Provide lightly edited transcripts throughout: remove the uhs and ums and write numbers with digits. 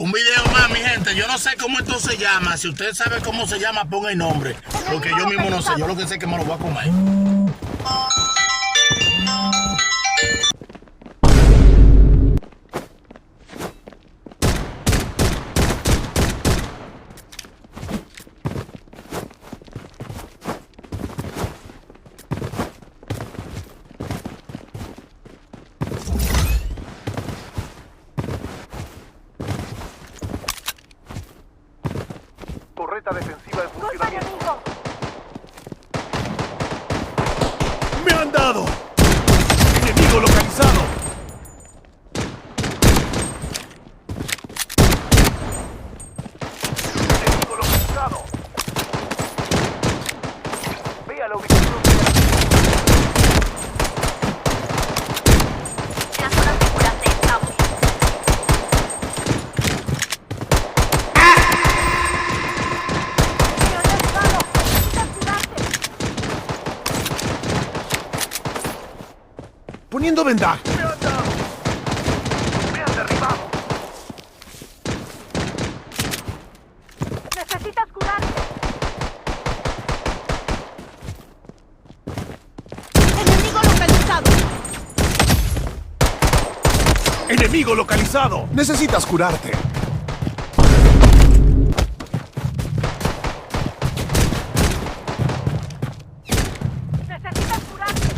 Un video más, mi gente. Yo no sé cómo esto se llama. Si usted sabe cómo se llama, ponga el nombre. Porque yo mismo no sé. Yo lo que sé es que me lo voy a comer. Torreta defensiva en funcionamiento. ¡Me han dado! ¡Enemigo localizado! Enemigo localizado. Vea la ubicación. La zona segura se estable. Poniendo vendaje. Me han dado. Me han derribado. Necesitas curarte. Enemigo localizado. ¡Enemigo localizado! Necesitas curarte. Necesitas curarte.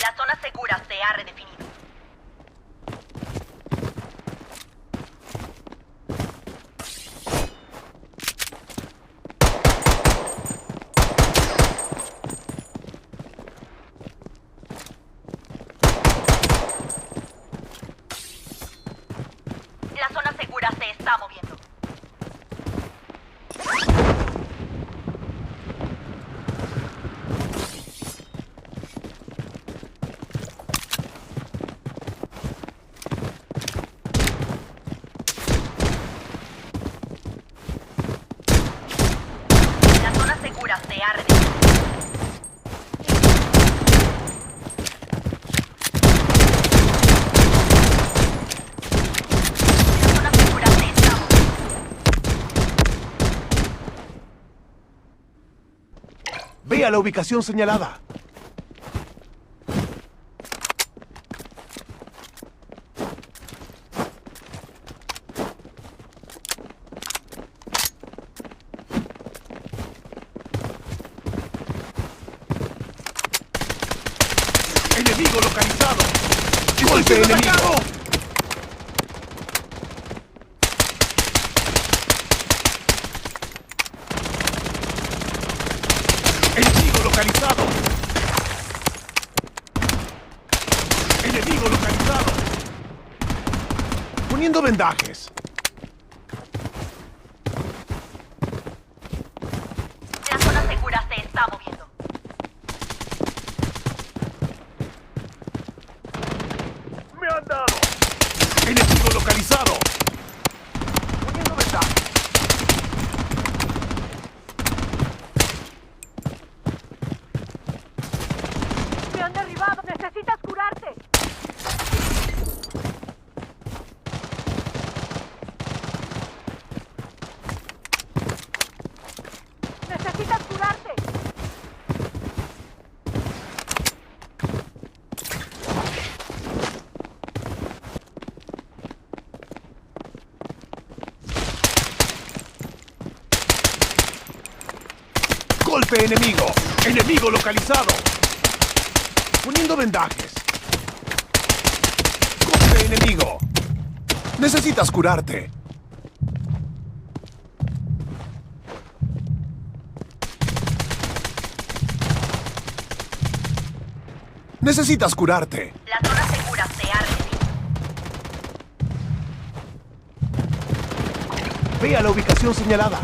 La zona segura se ha redefinido. La zona segura se está moviendo. La zona segura se ha redefinido. La zona segura se está moviendo. Vea la ubicación señalada. ¡Enemigo localizado! ¡Golpe enemigo! ¡Enemigo localizado! ¡Enemigo localizado! Poniendo vendajes. La zona segura se está moviendo. Me han dado. ¡Enemigo localizado! Poniendo vendaje. ¡Me han derribado! ¡Necesitas curarte! ¡Necesitas curarte! ¡Golpe enemigo! ¡Enemigo localizado! Poniendo vendajes. ¡Golpe enemigo! Necesitas curarte. Necesitas curarte. La zona segura se ha Ve a la ubicación señalada.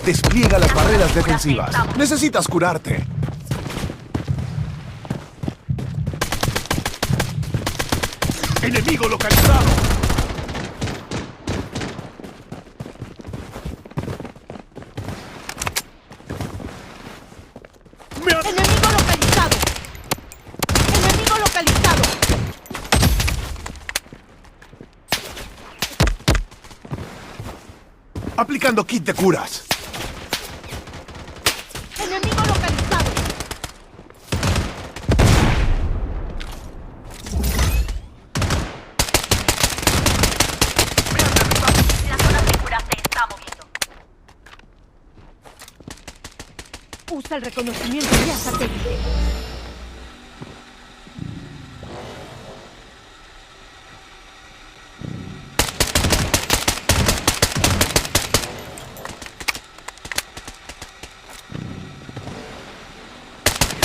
Despliega las barreras defensivas. Necesitas curarte. Enemigo localizado. Enemigo localizado. Enemigo localizado. Aplicando kit de curas. Enemigo localizado. La zona segura se está moviendo. Usa el reconocimiento vía satélite.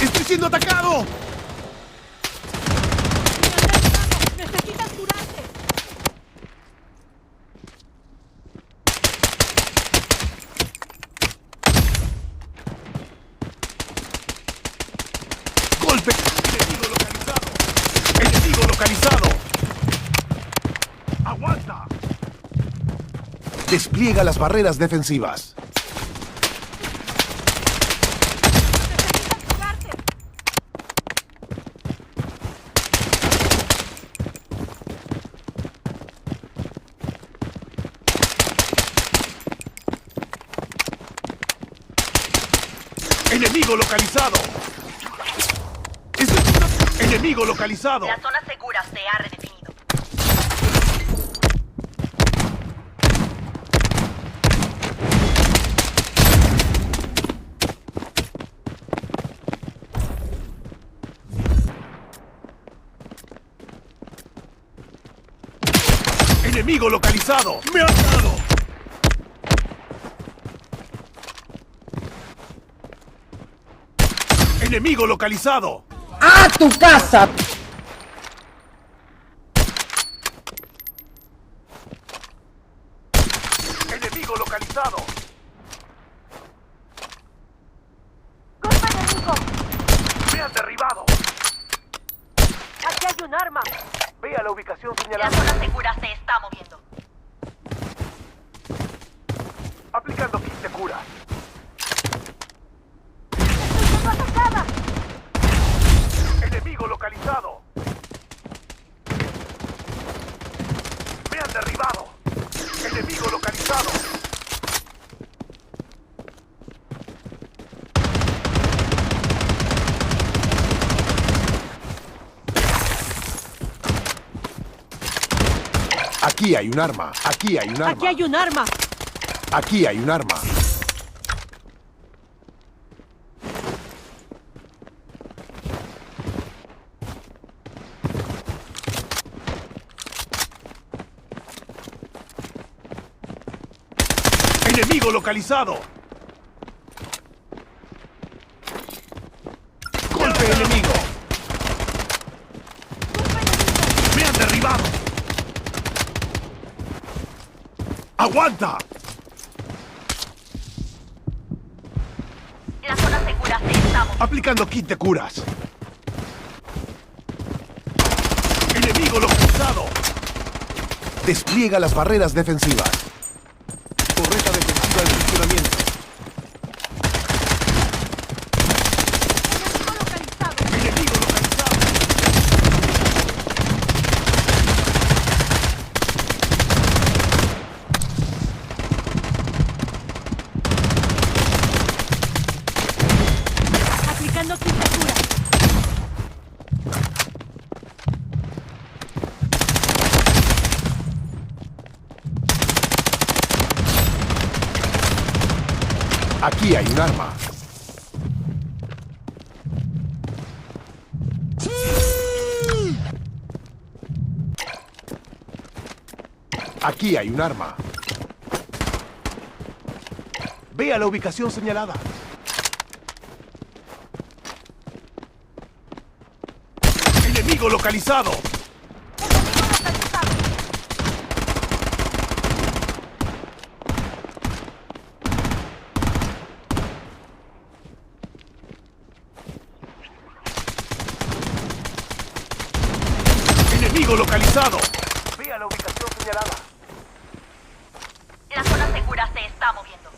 ¡Estoy siendo atacado! Necesitas curarte. ¡Golpe! ¡Enemigo localizado! ¡Enemigo localizado! ¡Aguanta! Despliega las barreras defensivas. Necesitas curarte. ¡Enemigo localizado! ¡Enemigo localizado! La zona segura se ha redefinido. ¡Enemigo localizado! ¡Me han dado! ¡Enemigo localizado! ¡A tu casa! ¡Enemigo localizado! ¡Golpe enemigo! ¡Me han derribado! Aquí hay un arma. Ve a la ubicación La señalada. zona segura se está moviendo. Aplicando kit de cura. Estoy siendo atacada. Enemigo localizado. Me han derribado. Enemigo localizado. Aquí hay un arma. Aquí hay un arma. Aquí hay un arma. Aquí hay un arma. ¡Enemigo localizado! ¡Golpe enemigo! ¡Me han derribado! ¡Aguanta! La zona segura se está moviendo. Aplicando kit de curas. ¡Enemigo localizado! Despliega las barreras defensivas. Torreta defensiva en funcionamiento. Enemigo localizado. ¡Enemigo localizado! Aplicando kit de cura. Aquí hay un arma. Aquí hay un arma. Ve a la ubicación señalada. Enemigo localizado. Enemigo localizado. Vea la ubicación señalada. La zona segura se está moviendo.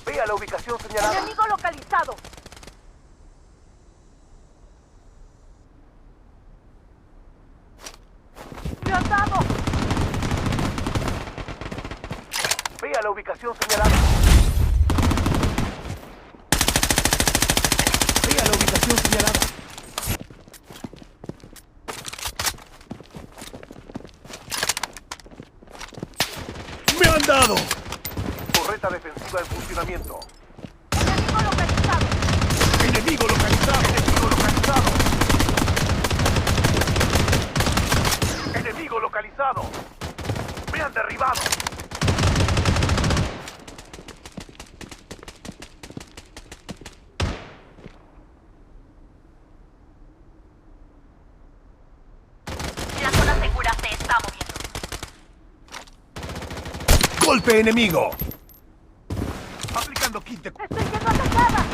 Vea la ubicación señalada. Enemigo localizado. ¡Me han dado! Vea la ubicación señalada. Vea la ubicación señalada. ¡Me han dado! Torreta defensiva en funcionamiento. Enemigo localizado. Enemigo localizado. Enemigo localizado. Enemigo localizado. Me han derribado. La zona segura se está moviendo. Golpe enemigo. Aplicando kit de... ¡Estoy siendo atacada!